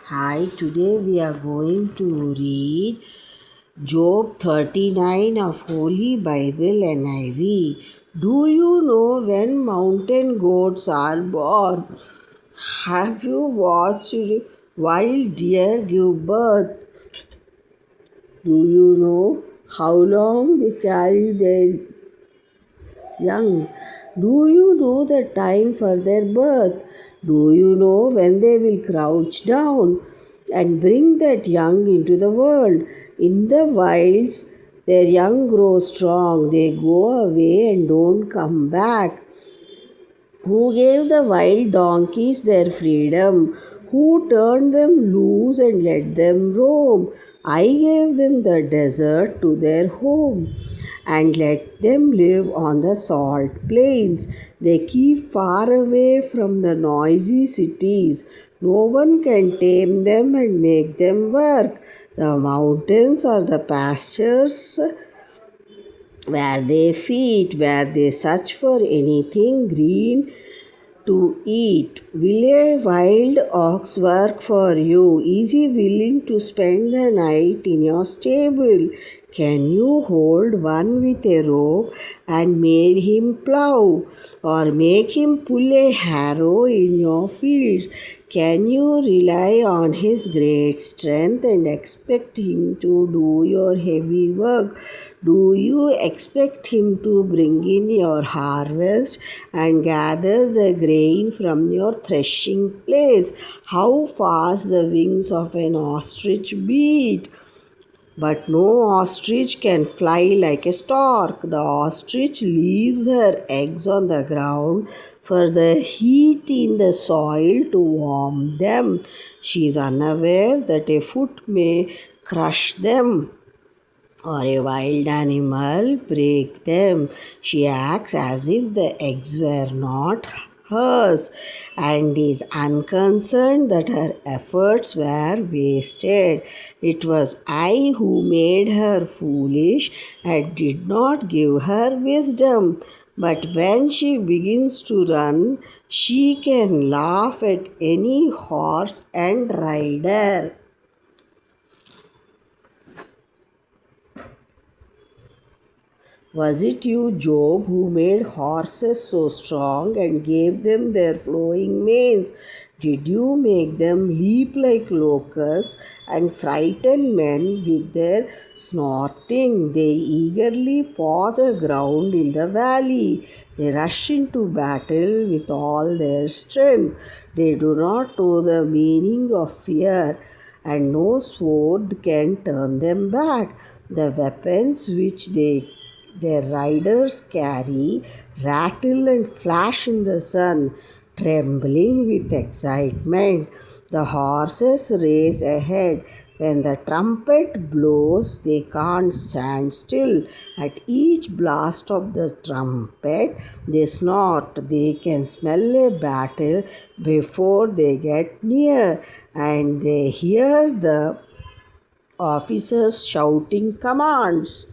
Hi, today we are going to read Job 39 of Holy Bible NIV. Do you know when mountain goats are born? Have you watched wild deer give birth? Do you know how long they carry their young? Do you know the time for their birth? Do you know when they will crouch down and bring that young into the world? In the wilds, their young grow strong. They go away and don't come back. Who gave the wild donkeys their freedom? Who turned them loose and let them roam? I gave them the desert to their home and let them live on the salt plains. They keep far away from the noisy cities. No one can tame them and make them work. The mountains are the pastures where they feed, where they search for anything green to eat. Will a wild ox work for you? Is he willing to spend the night in your stable? Can you hold one with a rope and make him plow, or make him pull a harrow in your fields? Can you rely on his great strength and expect him to do your heavy work? Do you expect him to bring in your harvest and gather the grain from your threshing place? How fast the wings of an ostrich beat! But no ostrich can fly like a stork. The ostrich leaves her eggs on the ground for the heat in the soil to warm them. She is unaware that a foot may crush them or a wild animal break them. She acts as if the eggs were not hers and is unconcerned that her efforts were wasted. It was I who made her foolish and did not give her wisdom. But when she begins to run, she can laugh at any horse and rider. Was it you, Job, who made horses so strong and gave them their flowing manes? Did you make them leap like locusts and frighten men with their snorting? They eagerly paw the ground in the valley. They rush into battle with all their strength. They do not know the meaning of fear, and no sword can turn them back. The weapons which their riders carry rattle and flash in the sun, trembling with excitement. The horses race ahead. When the trumpet blows, they can't stand still. At each blast of the trumpet, they snort. They can smell a battle before they get near, and they hear the officers shouting commands.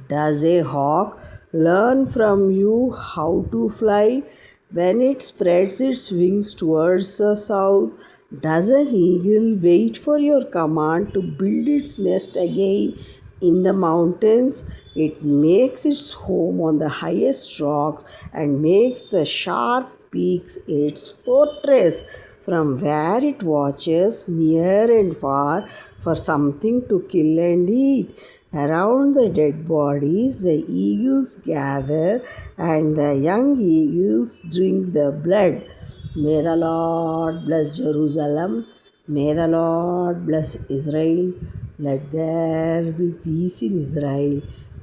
Does a hawk learn from you how to fly? When it spreads its wings towards the south, does an eagle wait for your command to build its nest again in the mountains? It makes its home on the highest rocks and makes the sharp peaks its fortress, from where it watches near and far for something to kill and eat. Around the dead bodies, the eagles gather, and the young eagles drink the blood. May the Lord bless Jerusalem. May the Lord bless Israel. Let there be peace in Israel.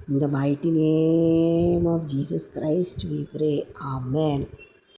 In the mighty name of Jesus Christ, we pray. Amen.